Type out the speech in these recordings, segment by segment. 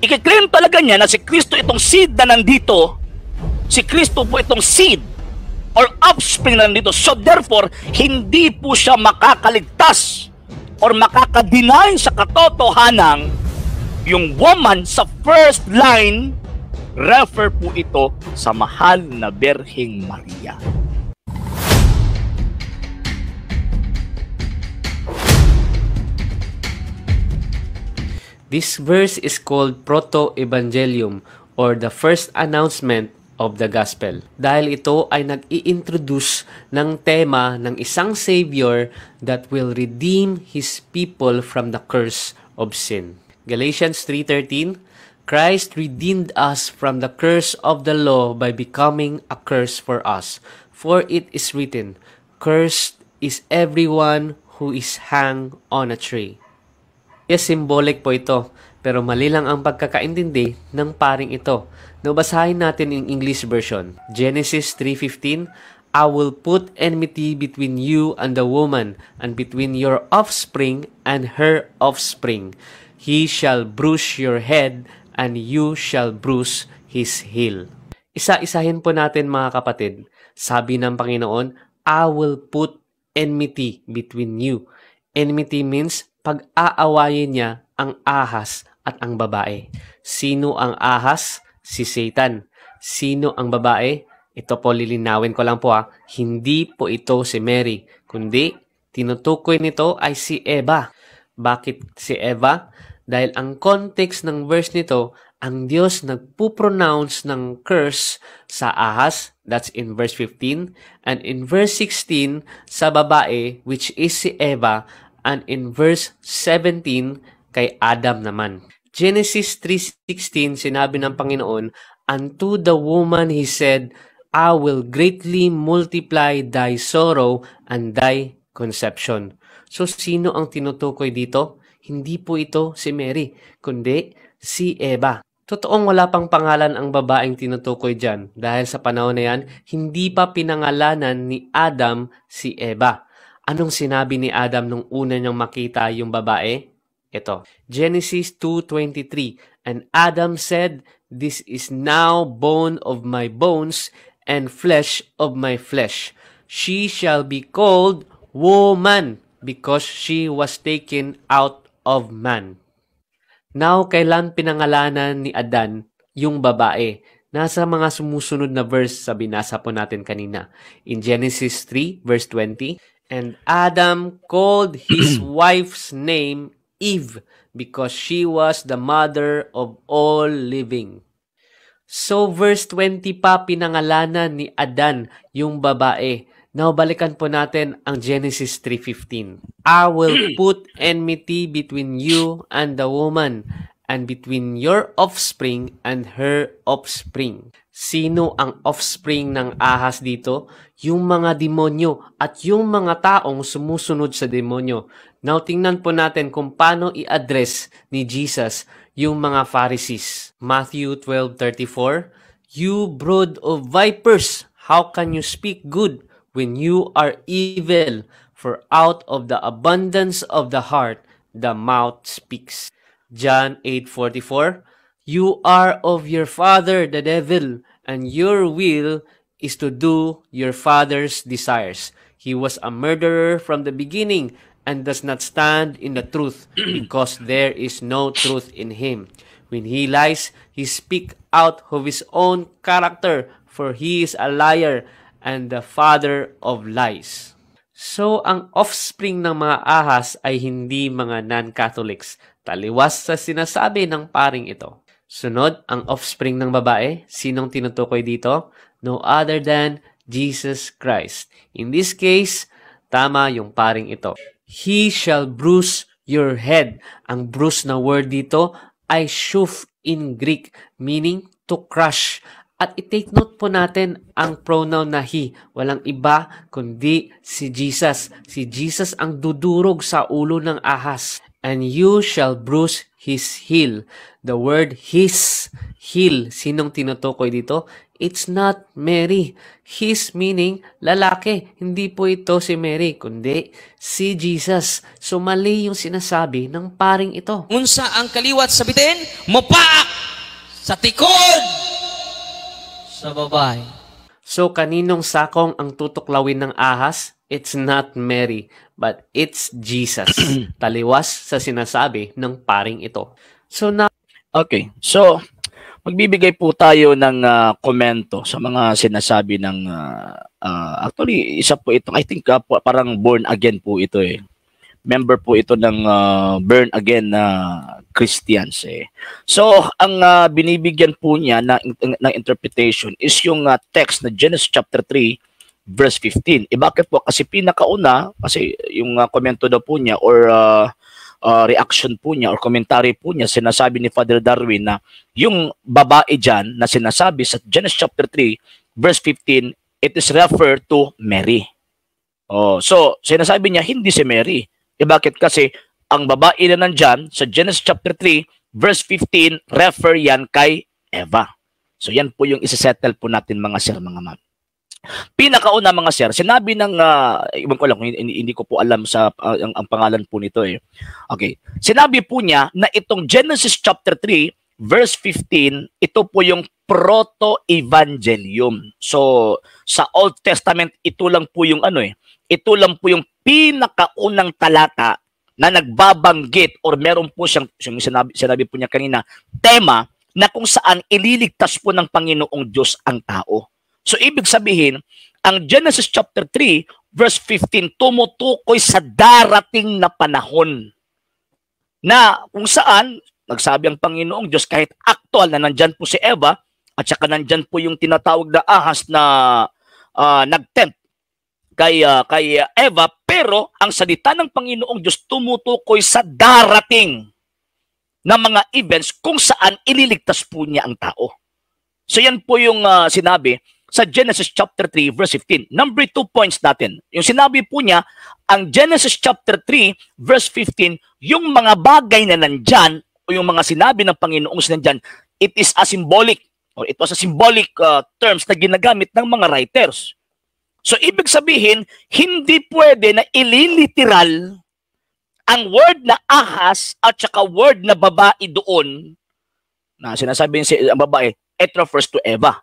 ikiklaim talaga niya na si Kristo itong seed na nandito, si Kristo po itong seed or offspring na nandito. So therefore, hindi po siya makakaligtas or makakadeny sa katotohanang yung woman sa first line, refer po ito sa mahal na Birheng Maria. This verse is called Proto-Evangelium or the first announcement of the Gospel. Dahil ito ay nag-i-introduce ng tema ng isang Savior that will redeem His people from the curse of sin. Galatians 3:13, Christ redeemed us from the curse of the law by becoming a curse for us. For it is written, Cursed is everyone who is hanged on a tree. Yes, symbolic po ito, pero mali lang ang pagkakaintindi ng paring ito. Nabasahin natin in English version. Genesis 3:15, I will put enmity between you and the woman, and between your offspring and her offspring. He shall bruise your head, and you shall bruise his heel. Isa-isahin po natin mga kapatid. Sabi ng Panginoon, I will put enmity between you. Enmity means pag-aawayin niya ang ahas at ang babae. Sino ang ahas? Si Satan. Sino ang babae? Ito po lilinawin ko lang po Hindi po ito si Mary, kundi tinutukoy nito ay si Eva. Bakit si Eva? Dahil ang context ng verse nito, ang Diyos nagpupronounce ng curse sa ahas, that's in verse 15, and in verse 16 sa babae, which is si Eva, and in verse 17, kay Adam naman. Genesis 3:16, sinabi ng Panginoon, Unto the woman He said, I will greatly multiply thy sorrow and thy conception. So, sino ang tinutukoy dito? Hindi po ito si Mary, kundi si Eva. Totoong wala pang pangalan ang babaeng tinutukoy dyan dahil sa panahon na yan, hindi pa pinangalanan ni Adam si Eva. Anong sinabi ni Adam nung una niyang makita yung babae? Ito, Genesis 2:23, And Adam said, This is now bone of my bones and flesh of my flesh. She shall be called woman because she was taken out of man. Now, kailan pinangalanan ni Adan yung babae? Nasa mga sumusunod na verse sa binasa po natin kanina. In Genesis 3, verse 20, And Adam called his wife's name Eve, because she was the mother of all living. So, verse 20 pa pinangalanan ni Adan yung babae. Now, balikan po natin ang Genesis 3:15. I will put enmity between you and the woman, and between your offspring and her offspring. Sino ang offspring ng ahas dito? Yung mga demonyo at yung mga taong sumusunod sa demonyo. Now, tingnan po natin kung paano i-address ni Jesus yung mga Pharisees. Matthew 12:34, You brood of vipers, how can you speak good when you are evil? For out of the abundance of the heart, the mouth speaks. John 8:44, You are of your father the devil, and your will is to do your father's desires. He was a murderer from the beginning, and does not stand in the truth, because there is no truth in him. When he lies, he speaks out of his own character, for he is a liar and the father of lies. So, ang offspring ng mga ahas ay hindi mga non-Catholics. Taliwas sa sinasabi ng paring ito. Sunod, ang offspring ng babae. Sinong tinutukoy dito? No other than Jesus Christ. In this case, tama yung paring ito. He shall bruise your head. Ang bruise na word dito ay shuf in Greek, meaning to crush. At i-take note po natin ang pronoun na he. Walang iba kundi si Jesus. Si Jesus ang dudurog sa ulo ng ahas. And you shall bruise his heel. The word his, heel, sinong tinutukoy dito? It's not Mary. His meaning, lalaki. Hindi po ito si Mary, kundi si Jesus. So mali yung sinasabi ng paring ito. Unsa ang kaliwat sa bitin? Mopaak sa tikod sa babae. So kaninong sakong ang tutuklawin ng ahas? It's not Mary, but it's Jesus. Taliwas sa sinasabi ng paring ito. So now, Okay, so magbibigay po tayo ng komento sa mga sinasabi ng actually isa po ito, I think parang born again po ito eh. Member po ito ng born again na Christians eh. So ang binibigyan po niya ng interpretation is yung text na Genesis chapter 3 verse 15. Bakit po? Kasi pinakauna, kasi yung komento daw po niya or reaction po niya or commentary po niya, sinasabi ni Father Darwin na yung babae dyan na sinasabi sa Genesis chapter 3 verse 15, it is referred to Mary. So sinasabi niya hindi si Mary. Bakit? Kasi ang babae na nandyan sa Genesis chapter 3 verse 15, refer yan kay Eva. So yan po yung isa-settle po natin mga sir, mga ma'am. Pinakauna mga sir, sinabi ng iwan ko lang, hindi ko po alam sa ang pangalan po nito eh. Okay. Sinabi po niya na itong Genesis chapter 3 verse 15, ito po yung proto-evangelium. So sa Old Testament ito lang po yung ito lang po yung pinakaunang talata na nagbabanggit or meron po siyang sinabi po niya kanina, tema na kung saan ililigtas po ng Panginoong Diyos ang tao. So, ibig sabihin, ang Genesis chapter 3, verse 15, tumutukoy sa darating na panahon na kung saan, nagsabi ang Panginoong Diyos, kahit aktual na nandyan po si Eva, at saka nandyan po yung tinatawag na ahas na nag-tempt kay Eva, pero ang salita ng Panginoong Diyos tumutukoy sa darating na mga events kung saan ililigtas po niya ang tao. So, yan po yung sinabi sa Genesis chapter 3 verse 15. Number 2 points natin. Yung sinabi po niya, ang Genesis chapter 3 verse 15, yung mga bagay na nandyan o yung mga sinabi ng Panginoong nandyan, it is a symbolic or it was a symbolic terms na ginagamit ng mga writers. So ibig sabihin, hindi pwede na ililiteral ang word na ahas at saka word na babae doon na sinasabi ang babae, it refers to Eva.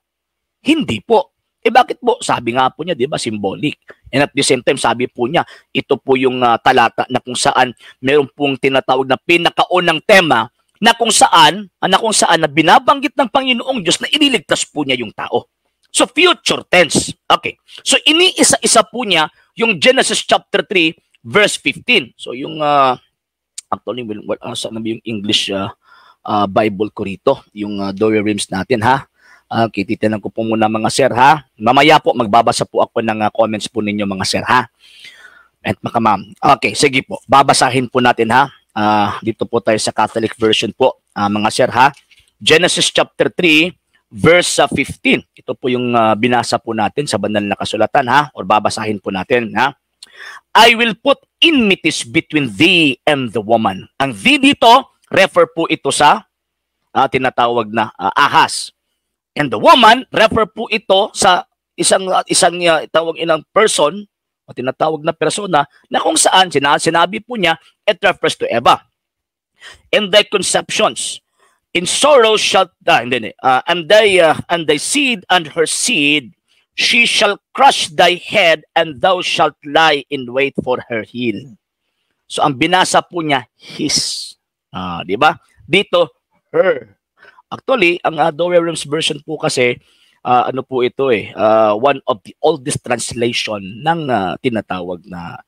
Hindi po. Bakit po? Sabi nga po niya, di ba, symbolic. And at the same time, sabi po niya, ito po yung talata na kung saan meron pong tinatawag na pinakaunang tema na kung saan na binabanggit ng Panginoong Diyos na iniligtas po niya yung tao. So, future tense. Okay. So, iniisa-isa po niya yung Genesis chapter 3, verse 15. So, yung, actually, saan na yung English Bible ko rito? Yung Dory Rims natin, ha? Okay, titinan ko po muna mga sir ha. Mamaya po magbabasa po ako ng comments po ninyo mga sir ha. At makamam. Okay, sige po. Babasahin po natin ha. Dito po tayo sa Catholic version po mga sir ha. Genesis chapter 3 verse 15. Ito po yung binasa po natin sa banal na kasulatan ha. Or babasahin po natin ha. I will put enmities between thee and the woman. Ang thee dito, refer po ito sa tinatawag na ahas. And the woman, refer po ito sa isang tawag inang person o tinatawag na persona na kung saan sinabi po niya, it refers to Eva. In thy conceptions, in sorrow shalt and thy seed and her seed, she shall crush thy head, and thou shalt lie in wait for her heel. So ang binasa po niya, his. Di ba? Dito, her. Actually, ang Dory Rims version po kasi, ano po ito one of the oldest translation ng tinatawag na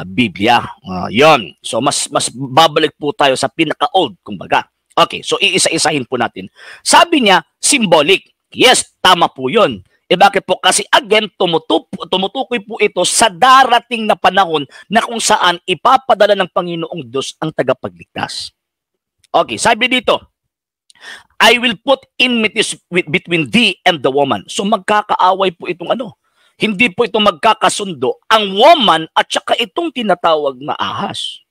Biblia. Yon. So mas babalik po tayo sa pinaka-old, kumbaga. Okay, so iisa-isahin po natin. Sabi niya, symbolic. Yes, tama po yun. Bakit po? Kasi again, tumutukoy po ito sa darating na panahon na kung saan ipapadala ng Panginoong Diyos ang tagapagligtas. Okay, sabi dito, I will put enmities between thee and the woman. So magkakaaway po itong Hindi po ito magkakasundo ang woman at saka itong tinatawag na ahas.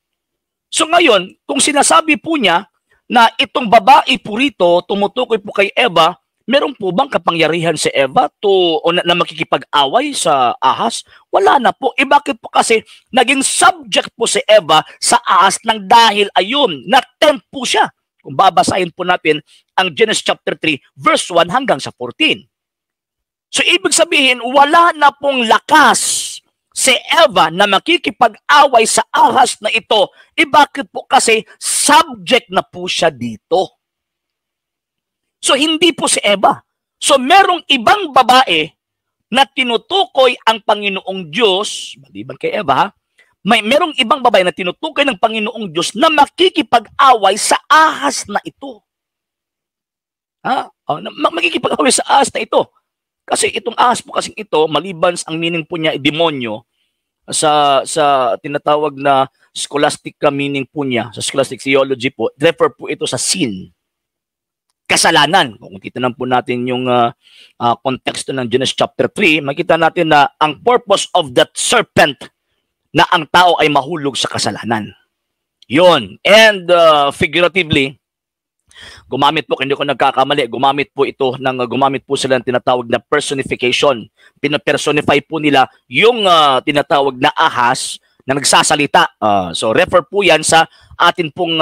So ngayon, kung sinasabi po niya na itong babae po rito, tumutukoy po kay Eva, Meron po bang kapangyarihan si Eva na makikipag-away sa ahas? Wala na po. Bakit po kasi naging subject po si Eva sa ahas ng dahil ayun, na-tempt po siya. Kung babasahin po natin ang Genesis chapter 3, verse 1 hanggang sa 14. So ibig sabihin, wala na pong lakas si Eva na makikipag-away sa ahas na ito. Bakit po kasi subject na po siya dito? So, hindi po si Eva. So, merong ibang babae na tinutukoy ang Panginoong Diyos, maliban kay Eva, merong ibang babae na tinutukoy ng Panginoong Diyos na makikipag-away sa ahas na ito. Makikipag-away sa ahas na ito. Kasi itong ahas po kasing ito, maliban ang meaning po niya, demonyo, sa tinatawag na scholastic meaning po niya, sa scholastic theology po, refer po ito sa sin. Kasalanan. Kung titinan po natin yung konteksto ng Genesis chapter 3, makita natin na ang purpose of that serpent na ang tao ay mahulog sa kasalanan. Yun. And figuratively, gumamit po, hindi ko nagkakamali, gumamit po sila ng tinatawag na personification. Pinapersonify po nila yung tinatawag na ahas na nagsasalita. So refer po yan sa atin pong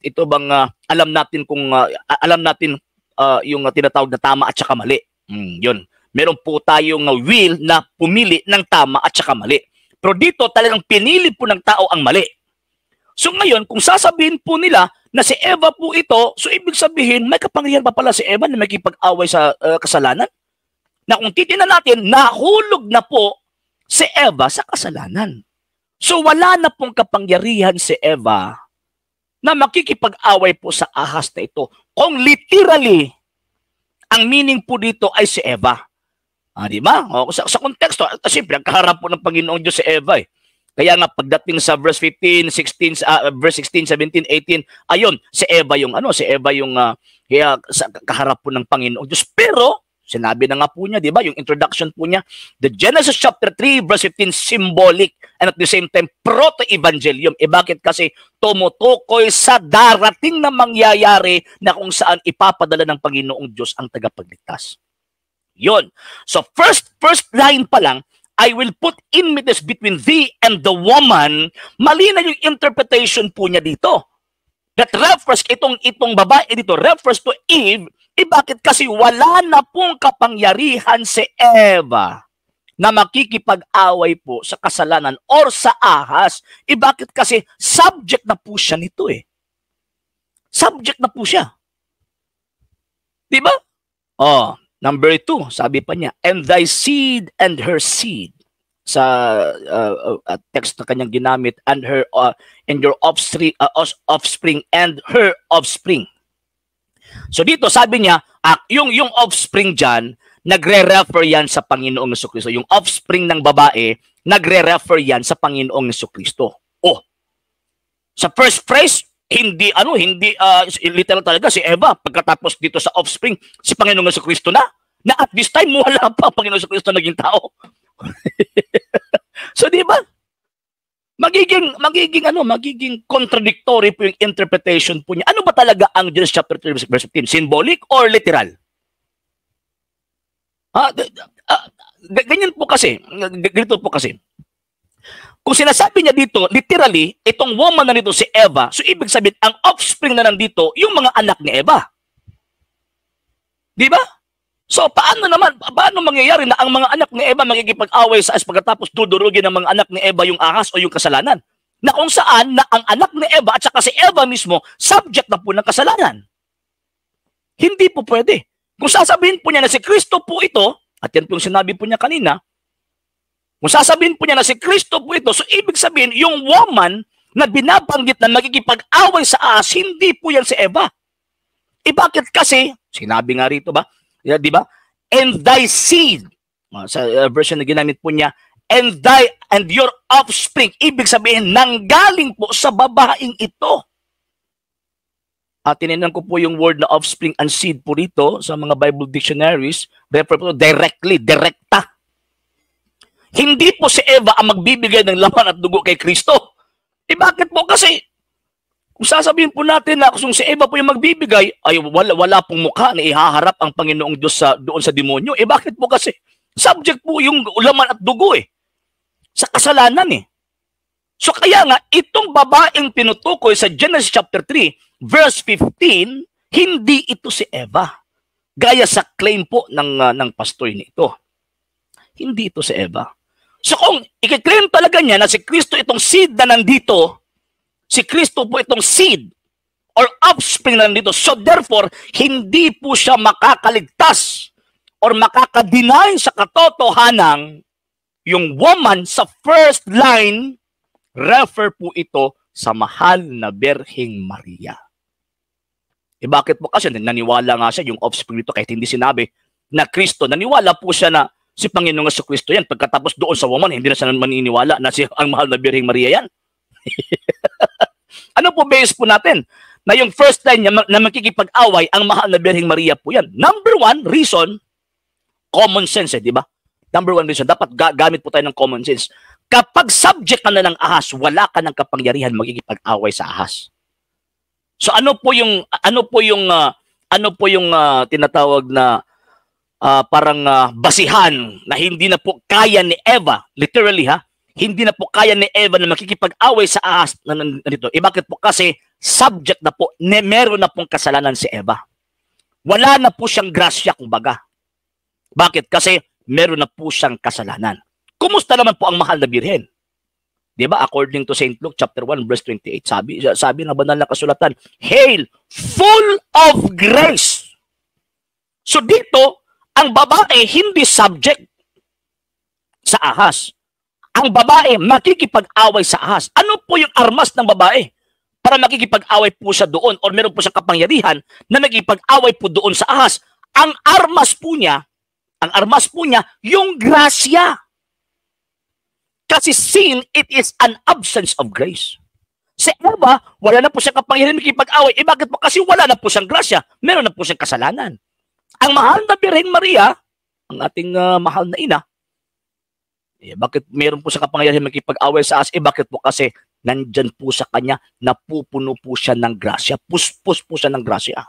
ito bang alam natin yung tinatawag na tama at saka mali. Yun. Meron po tayong will na pumili ng tama at saka mali. Pero dito talagang pinili po ng tao ang mali. So ngayon, kung sasabihin po nila na si Eva po ito, so ibig sabihin, may kapangyarihan pa pala si Eva na makipag-away sa kasalanan? Na kung titingnan natin, nahulog na po si Eva sa kasalanan. So wala na pong kapangyarihan si Eva na makikipag-away po sa ahas na ito. Kung literally, ang meaning po dito ay si Eva. Di ba? Sa konteksto, siyempre, ang kaharap po ng Panginoong Diyos si Eva. Kaya nga, pagdating sa verse 15, 16, verse 16, 17, 18, ayun, si Eva yung kaharap po ng Panginoong Diyos. Pero, sinabi na nga po niya, di ba? Yung introduction po niya, the Genesis chapter 3, verse 15, symbolic and at the same time, proto-evangelium. Bakit? Kasi tumutukoy sa darating na mangyayari na kung saan ipapadala ng Panginoong Diyos ang tagapagligtas. Yun. So, first line pa lang, I will put enmities between thee and the woman. Mali na yung interpretation po niya dito. That refers, itong babae dito, refers to Eve. Bakit? Kasi wala na pong kapangyarihan si Eva na makikipag-away po sa kasalanan or sa ahas. Bakit? Kasi subject na po siya nito Subject na po siya. Diba? Number 2, sabi pa niya, and thy seed and her seed. Sa text na kanyang ginamit, and her and your offspring and her offspring. So dito sabi niya, yung offspring dyan, nagre-refer yan sa Panginoong Jesucristo. Yung offspring ng babae, nagre-refer yan sa Panginoong Jesucristo. Sa first phrase, hindi literal talaga si Eva. Pagkatapos dito sa offspring, si Panginoong Jesucristo na at this time, wala pa ang Panginoong Jesucristo naging tao. So di ba? Magiging contradictory po yung interpretation po niya. Ano ba talaga ang Genesis chapter 3 verse 15? Symbolic or literal? Ganyan po kasi. Ganito po kasi. Kung sinasabi niya dito, literally, itong woman na nito si Eva, so ibig sabihin, ang offspring na nandito, yung mga anak ni Eva. Di ba? So, paano mangyayari na ang mga anak ni Eva makikipag-away sa ahas pagkatapos dudurugin ng mga anak ni Eva yung ahas o yung kasalanan? Na kung saan na ang anak ni Eva at saka si Eva mismo, subject na po ng kasalanan. Hindi po pwede. Kung sasabihin po niya na si Kristo po ito, at yan po yung sinabi po niya kanina, kung sasabihin po niya na si Kristo po ito, so ibig sabihin, yung woman na binabanggit na magkikipag-away sa ahas, hindi po yan si Eva. Bakit kasi, sinabi nga rito ba, di ba? And thy seed, sa version na ginamit po niya, and your offspring, ibig sabihin, nanggaling po sa babaeng ito. Tininan ko po yung word na offspring and seed po rito sa mga Bible dictionaries, refer po directly, direkta. Hindi po si Eva ang magbibigay ng laman at dugo kay Kristo. Bakit po? Kasi Kung sasabihin po natin na kung si Eva po yung magbibigay, ay wala pong mukha na ihaharap ang Panginoong Diyos doon sa demonyo. Bakit po kasi? Subject po yung laman at dugo sa kasalanan So kaya nga, itong babaeng tinutukoy sa Genesis chapter 3, verse 15, hindi ito si Eva. Gaya sa claim po ng pastor nito. Hindi ito si Eva. So kung i-claim talaga niya na si Kristo itong seed na nandito, si Kristo po itong seed or offspring na nandito, so therefore, hindi po siya makakaligtas or makakadeny sa katotohanan yung woman sa first line, refer po ito sa mahal na Birheng Maria. Bakit po kasi naniwala nga siya yung offspring nito kahit hindi sinabi na Kristo. Naniwala po siya na si Panginoong Jesucristo yan. Pagkatapos doon sa woman, hindi na siya maniniwala na si ang mahal na Birheng Maria yan. Ano po base po natin? Na yung first line niya na makikipag-away, ang mahal na Birheng Maria po yan. Number one reason, common sense di ba? Number one reason, dapat gamit po tayo ng common sense. Kapag subject ka na ng ahas, wala ka ng kapangyarihan magkikipag-away sa ahas. So ano po yung tinatawag na parang basihan na hindi na po kaya ni Eva, literally hindi na po kaya ni Eva na makikipag-away sa ahas na nandito. Bakit po? Kasi subject na po, meron na pong kasalanan si Eva. Wala na po siyang grasya, kumbaga. Bakit? Kasi meron na po siyang kasalanan. Kumusta naman po ang mahal na birhen? Diba? According to St. Luke chapter 1 verse 28, sabi ng banal na kasulatan, Hail, full of grace. So dito, ang babae hindi subject sa ahas. Ang babae makikipag-away sa ahas. Ano po yung armas ng babae? Para makikipag-away po siya doon or meron po siyang kapangyarihan na makikipag-away po doon sa ahas. Ang armas po niya, yung grasya. Kasi sin, it is an absence of grace. Si Eva, wala na po siyang kapangyarihan makikipag-away. Bakit po? Kasi wala na po siyang grasya. Meron na po siyang kasalanan. Ang mahal na Birheng Maria, ang ating mahal na ina, bakit meron po siyang kapangyarihan makikipag-away sa ahas? Bakit po? Kasi nandyan po sa kanya, napupuno po siya ng grasya. Puspos po siya ng grasya.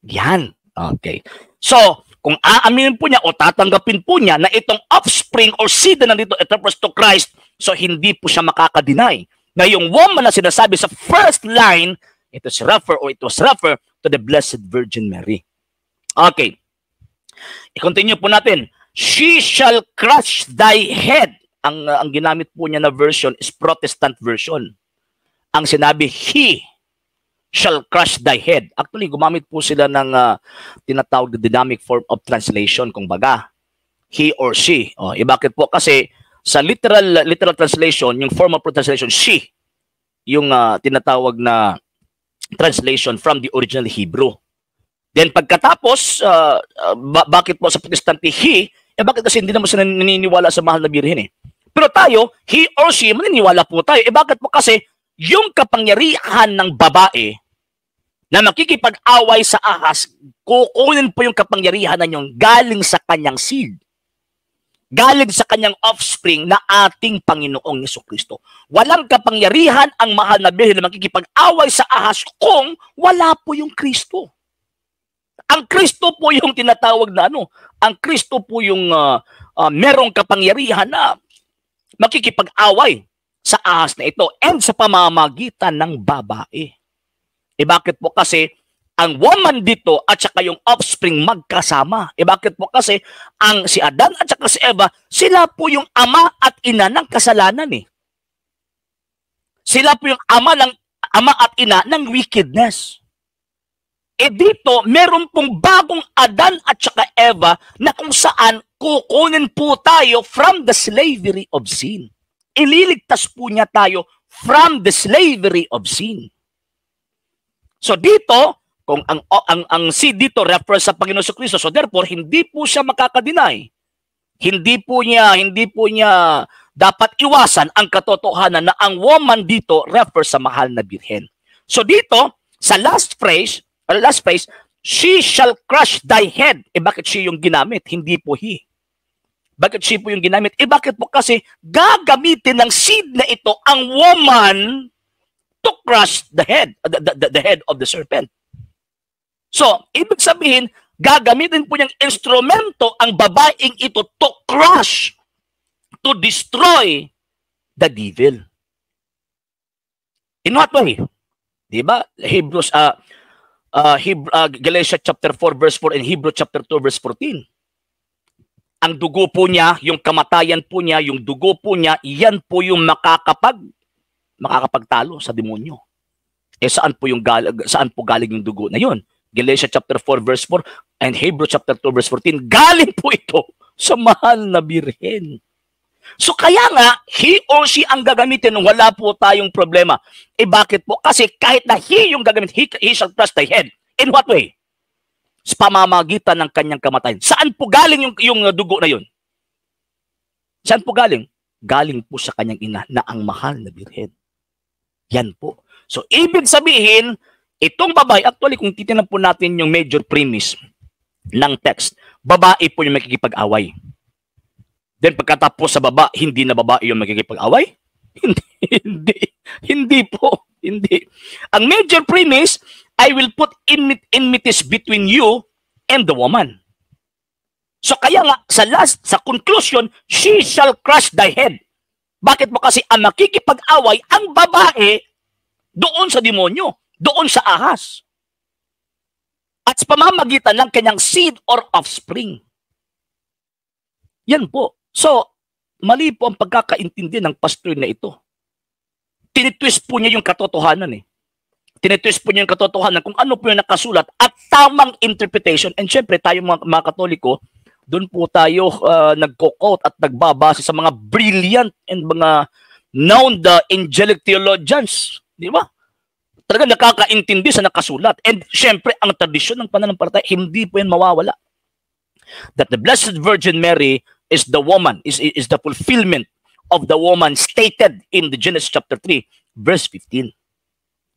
Yan. Okay. So, kung aaminin po niya o tatanggapin po niya na itong offspring or seed na nandito, it refers to Christ, so hindi po siya makakadeny. Na yung woman na sinasabi sa first line, it was refer to the Blessed Virgin Mary. Okay. I-continue po natin. She shall crush thy head. Ang ginamit po niya na version is Protestant version. Ang sinabi, he shall crush thy head. Actually, gumamit po sila ng tinatawag na dynamic form of translation, kung baga. He or she. Bakit po? Kasi sa literal translation, yung form of translation, she, yung tinatawag na translation from the original Hebrew. Then pagkatapos, bakit po sa Protestante, he, bakit kasi hindi naman sila naniniwala sa mahal na birhen Pero tayo, he or she, maniniwala po tayo. Bakit po? Kasi yung kapangyarihan ng babae na makikipag-away sa ahas, kukunin po yung kapangyarihan na yung galing sa kanyang seed. Galing sa kanyang offspring na ating Panginoong Jesucristo. Walang kapangyarihan ang mahal na birhen na makikipag-away sa ahas kung wala po yung Kristo. Ang Kristo po yung tinatawag na ang Kristo po yung merong kapangyarihan na makikipag-away sa ahas na ito and sa pamamagitan ng babae. Bakit po? Kasi ang woman dito at saka yung offspring magkasama. Bakit po? Kasi ang si Adan at saka si Eva, sila po yung ama at ina ng kasalanan Sila po yung ama at ina ng wickedness. Dito, meron pong bagong Adan at saka Eva na kung saan kukunin po tayo from the slavery of sin. Ililigtas po niya tayo from the slavery of sin. So dito, kung ang seed dito refers sa Panginoon Jesucristo, so therefore hindi po siya makakadeny. Hindi po niya dapat iwasan ang katotohanan na ang woman dito refers sa mahal na birhen. So dito, sa last phrase, she shall crush thy head. Bakit she yung ginamit? Hindi po he. Bakit she po yung ginamit? Bakit po? Kasi gagamitin ng seed na ito ang woman to crush the head, the head of the serpent. So, ibig sabihin, gagamitin po niyang instrumento ang babaeng ito to crush, to destroy the devil. In what way? Diba? Galatians chapter 4 verse 4 and Hebrew chapter 2 verse 14. Ang dugo po niya, yung kamatayan po niya, yung dugo po niya, yan po yung makakapagtalo sa demonyo. Eh saan po galing yung dugo na yun? Galatians chapter 4 verse 4 and Hebrew chapter 2 verse 14. Galing po ito sa mahal na birhen. So kaya nga, he or she ang gagamitin nung wala po tayong problema. Eh bakit po? Kasi kahit na he yung gagamitin, he shall crush thy head. In what way? Sa pamamagitan ng kanyang kamatayan. Saan po galing yung dugo na yun? Saan po galing? Galing po sa kanyang ina na ang mahal na birhen. Yan po. So, ibig sabihin, itong babae, actually, kung titignan po natin yung major premise ng text, babae po yung makikipag-away. Then, pagkatapos sa hindi na babae yung makikipag-away? Hindi po. Hindi. Ang major premise, I will put enmities between you and the woman. So kaya nga, sa conclusion, she shall crush thy head. Bakit mo? Kasi ang makikipag-away, ang babae, doon sa demonyo, doon sa ahas. At sa pamamagitan ng kanyang seed or offspring. Yan po. So, mali po ang pagkakaintindi ng pastor na ito. Tinitwist po niya yung katotohanan eh. Tinitwist po niya yung katotohanan kung ano po yung nakasulat at tamang interpretation. And syempre, tayo mga Katoliko, doon po tayo nagko-quote at nagbabase sa mga brilliant and mga known angelic theologians. Di ba? Talaga nakakaintindi sa nakasulat. And syempre, ang tradisyon ng pananampalataya, hindi po yan mawawala. That the Blessed Virgin Mary is the woman, is the fulfillment of the woman stated in the Genesis chapter 3, verse 15.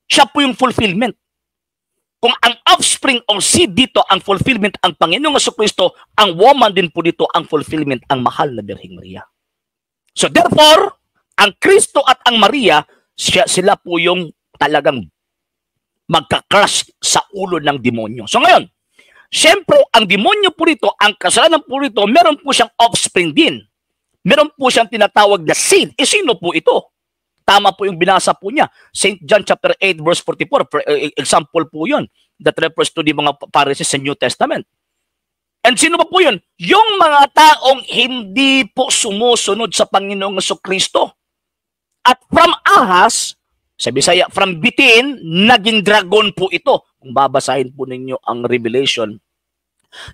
Siya po yung fulfillment. Kung ang offspring o seed dito, ang fulfillment, ang Panginoong Jesucristo, ang woman din po dito, ang fulfillment, ang mahal na Birheng Maria. So therefore, ang Kristo at ang Maria, sila po yung talagang magka-crush sa ulo ng demonyo. So ngayon, syempre, ang demonyo po rito, ang kasalanan po rito, meron po siyang offspring din. Meron po siyang tinatawag na seed. E sino po ito? Tama po yung binasa po niya. St. John chapter 8 verse 44. For example po yun. That refers to the mga Pharisees sa New Testament. And sino pa po yun? Yung mga taong hindi po sumusunod sa Panginoong Jesucristo. At from ahas, sa Bisaya, from bitin, naging dragon po ito. Kung babasahin po ninyo ang Revelation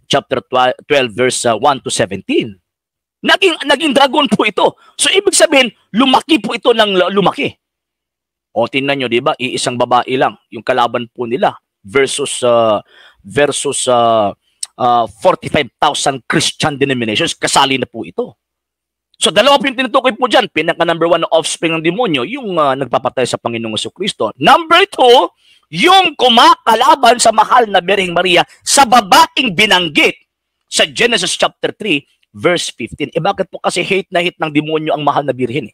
chapter 12 verse 1 to 17. Naging dragon po ito. So, ibig sabihin, lumaki po ito ng lumaki. O, tingnan nyo, di ba? Iisang babae lang, yung kalaban po nila versus 45,000 Christian denominations, kasali na po ito. So, dalawa po yung tinutukoy po dyan. Pinaka number 1 na offspring ng demonyo, yung nagpapatay sa Panginoong Jesucristo. Number 2, yung kumakalaban sa mahal na Birheng Maria sa babaeng binanggit sa Genesis chapter 3, verse 15. Bakit po? Kasi hate na hate ng demonyo ang mahal na birhen.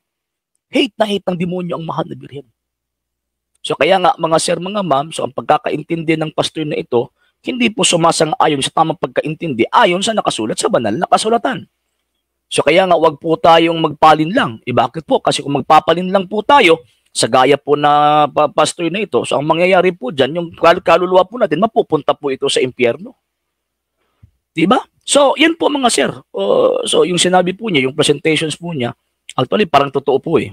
Hate na hate ng demonyo ang mahal na birhen. So kaya nga mga sir, mga ma'am, so ang pagkakaintindi ng pastor na ito, hindi po sumasang-ayon sa tamang pagkaintindi, ayon sa nakasulat sa banal na kasulatan. So kaya nga wag po tayong magpalin lang. Bakit po? Kasi kung magpapalin lang po tayo, sa gaya po na pastor na ito, so ang mangyayari po dyan, yung kaluluwa po natin, mapupunta po ito sa impyerno. Diba? So, yan po mga sir. So, yung sinabi po niya, yung presentations po niya, actually parang totoo po eh.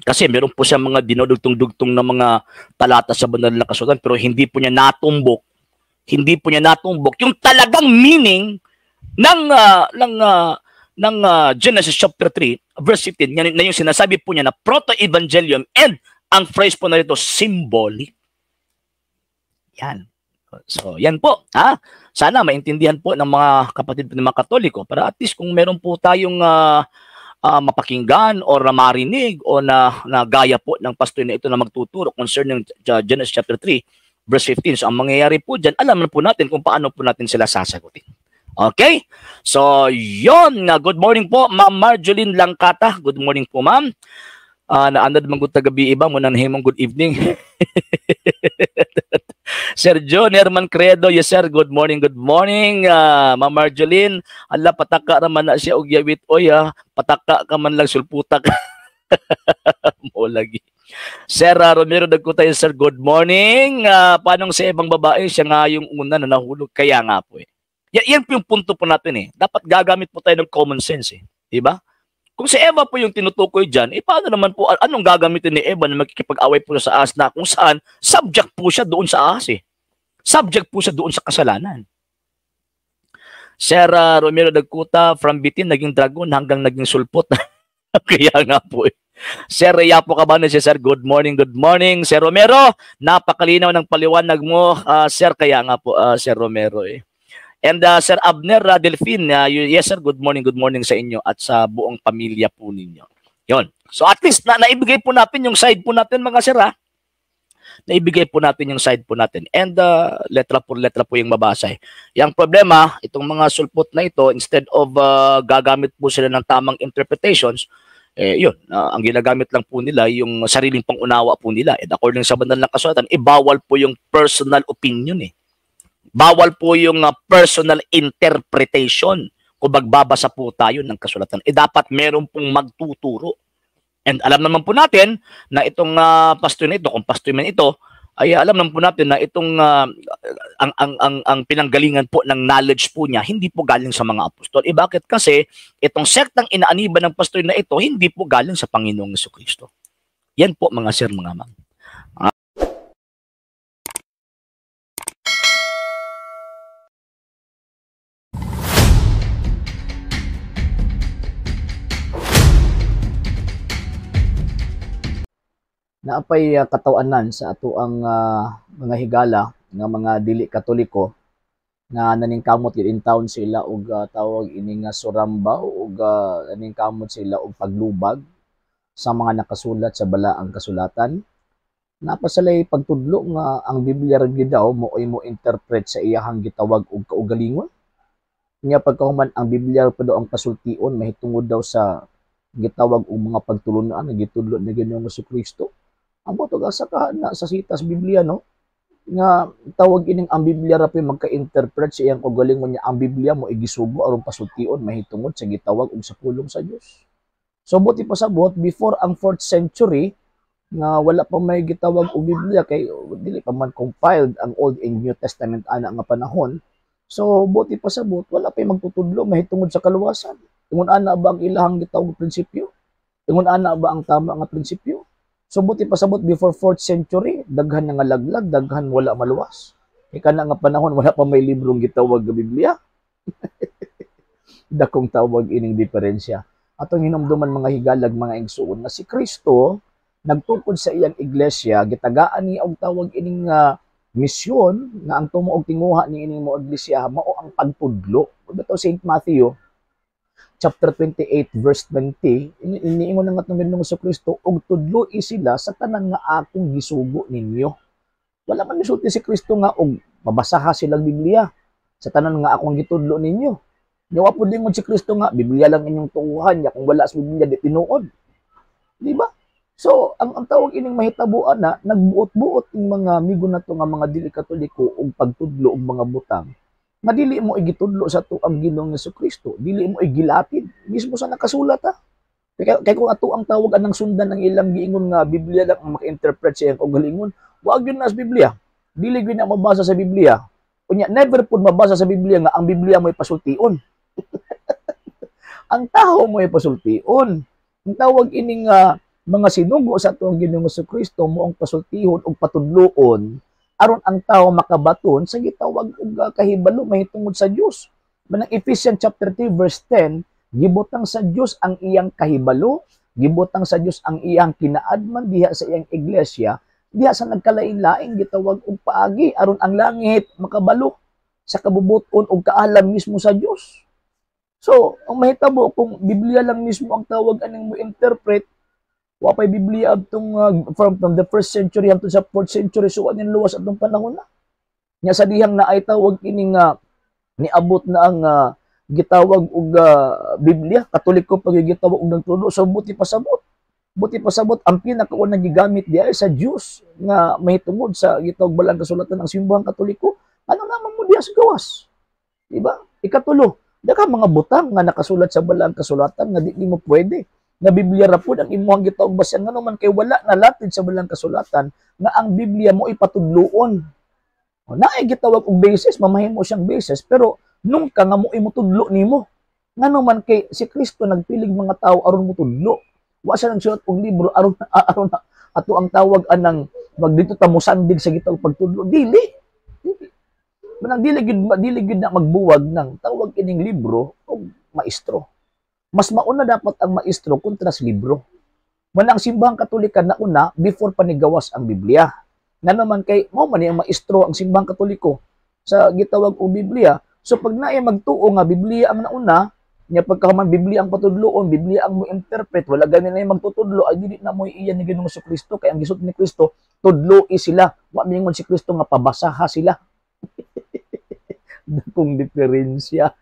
Kasi meron po siya mga dinodugtong-dugtong na mga talata sa banal na kasulatan, pero hindi po niya natumbok. Hindi po niya natumbok yung talagang meaning ng Genesis chapter 3, verse 15, na yung sinasabi po niya na proto-evangelium and ang phrase po na ito, symbolic. Yan. So, yan po. Sana maintindihan po ng mga kapatid ng mga Katoliko para at least kung meron po tayong mapakinggan o marinig o na gaya po ng pastor na ito na magtuturo concerning Genesis chapter 3, verse 15. So, ang mangyayari po dyan, alam na po natin kung paano po natin sila sasagutin. Okay? So, yon. Good morning po, Ma'am Marjoline Langkata. Good morning po, Ma'am. Naanad man gud gabi iba mo nanhimong good evening. Sir John Herman Credo, yes sir, good morning, good morning. Ma'am Marjoline, ala pataka raman na siya og yawit oy pataka ka man lang sulputak. Mo lagi. Sir Romero Dagkutay, sir, good morning. Paano sa ibang babae, siya nga yung una na nahulog, kaya nga po eh. Yan po yung punto po natin eh. Dapat gagamit po tayo ng common sense eh. Diba? Kung si Eva po yung tinutukoy dyan, paano naman po, anong gagamitin ni Eva na magkikipag-away po sa ahas na kung saan subject po siya doon sa ahas eh. Subject po siya doon sa kasalanan. Sir Romero Dagkuta, from bitin, naging dragon hanggang naging sulpot. Kaya nga po eh. Sir Yapo Cabanes, sir, good morning, good morning. Sir Romero, napakalinaw ng paliwanag mo, sir, kaya nga po, Sir Romero eh. And Sir Abner Delfin, yes sir, good morning sa inyo at sa buong pamilya po ninyo. Yon. So at least naibigay po natin yung side po natin mga sir ha. Naibigay po natin yung side po natin. And letra po yung mabasa eh. Yung problema, itong mga sulpot na ito, instead of gagamit po sila ng tamang interpretations, yun, ang ginagamit lang po nila yung sariling pangunawa po nila. And according sa banal na kasulatan, bawal po yung personal opinion eh. Bawal po yung personal interpretation kung magbabasa po tayo ng kasulatan. Dapat meron pong magtuturo. And alam naman po natin na itong pastor na ito, kung pastor man ito, ay alam naman po natin na itong ang pinanggalingan po ng knowledge po niya, hindi po galing sa mga apostol. Bakit? Kasi itong sektang inaaniban ng pastor na ito, hindi po galing sa Panginoong Jesucristo. Yan po mga sir, mga ma'am. Naapay katawanan sa ato ang mga higala nga mga dili katoliko nga naningkamot gid in town sila og tawag ini nga surambaw og naningkamot sila og paglubag sa mga nakasulat sa balaang kasulatan. Napasalay pagtudlo nga ang Biblia ra gyud daw mo interpret sa iyahang gitawag og kaugalingon. Nya pagkahuman ang Biblia pa daw ang pasultion mahitungod daw sa gitawag og mga pagtulunan nga gitudlo ni Ginoong Jesucristo. Ang boto sa kahana sa sitas Biblia no nga tawag ining ang Biblia ra pay magka-interpret sa iyang kaugalingon niya ang Biblia mo igisugo aron pasultion mahitungod sa gitawag og sa pulong sa Dios. So buti pasabot before ang 4th century nga wala pa may gitawag og Biblia kay dili pa man compiled ang Old and New Testament ana nga panahon. So buti pasabot wala pay magtutudlo mahitungod sa kaluwasan. Ingon ana ba ang ilahang gitawag og prinsipyo? Ingon ana ba ang tama nga prinsipyo? So buti pasabot before 4th century, daghan nga laglag, daghan wala maluwas. Kana nga panahon wala pa may librong gitawag nga Biblia. Dakong tawag ining diferensya. Atong hinumduman mga higalag mga igsuon na si Kristo nagtungkod sa iyang iglesia, gitagaan niya og tawag ining misyon nga ang tumo og tinguha ni ining mo iglesia mao ang pagtudlo. Ito St. Matthew chapter 28 verse 20 iniingon nga atong Ginoong Jesucristo og tudloi sila sa tanan nga akong gisugo ninyo. Wala man misulti si Kristo nga og mabasaha silang Biblia sa tanan nga akong gitudlo ninyo. Wa pud lingon si Kristo nga Biblia lang inyong tuuhan ya kung wala sa Biblia di tinuod. Di ba? So ang tawag ining mahitabuan na nagbuot-buot ing mga amigo nato nga mga dili katoliko og pagtudlo og mga butang. Nga dili mo igitudlo sa to ang Ginoong Jesucristo, dili mo igilatid mismo sa nakasulat ha. Kay kung ato ang tawag anang sundan ang ilang giingon nga Biblia lang ang maka-interpret sa iyang kaugalingon, wag yun na sa Biblia. Dili gyud na mabasa sa Biblia. Unya never pud mabasa sa Biblia nga ang Biblia mo'y pasultion. Ang tao mo'y pasultion. Ang tawag ining mga sinugo sa ato ang Ginoong Jesucristo mo ang pasultihon og patudloon aron ang tao makabaton sa gitawag og kahibalo mahitungod sa Dios. Manang Ephesians chapter 3 verse 10, gibutang sa Dios ang iyang kahibalo, gibutang sa Dios ang iyang kinaadman diha sa iyang iglesia, diha sa nagkalain-laing gitawag og paagi aron ang langit makabalo sa kabubuton og kaalam mismo sa Dios. So, ang mahitabo kung Biblia lang mismo ang tawag aning mo interpret, wa pay Biblia atong from the 1st century hangtod sa 4th century so anin luwas atong panahon na. Nya sa dihang na ay tawag ining niabot na ang gitawag og Biblia, Katoliko pag gitawag og nagtulo so buti pasabot. Buti pasabot ang pinakaunang gigamit diay sa Diyos nga mahitungod sa gitawag balang kasulatan ng simbahang Katoliko. Ano naman mo diya sa gawas? Diba? Ikatulo, daka mga butang nga nakasulat sa balang kasulatan nga di mo pwede. Nga Biblia ra pud ang imuhang gitawag basyan nga naman kay wala na latid sa balang kasulatan nga ang Biblia mo ipatudloon. Naay gitawag og basis, mamahimo siyang basis, pero nung ka nga mo imutudlo nimo. Nga naman kay si Kristo nagpilig mga tao aron mo tudlo. Wa siya nagsulat og libro aron ato ang tawag anang magdito ta mo sandig sa gitawag pagtudlo. Dili. Manang dili gid na magbuwag ng tawag ining libro og maestro. Mas mauna dapat ang maestro kontra sa libro. Manang simbahang Katolika na una before pa ni gawas ang Biblia. Nga naman kay mao man ang maestro ang simbahang Katoliko sa gitawag og Biblia. So pag naay magtuo nga Biblia ang nauna, nya pagkahuman Biblia ang patudloon, Biblia ang mo interpret, wala gani na magtutudlo, ay dili na mo iyan ni Ginoong Kristo kay ang gisud ni Kristo tudloi sila. Wa mingon si Kristo nga pabasaha sila. Dakong diferensya.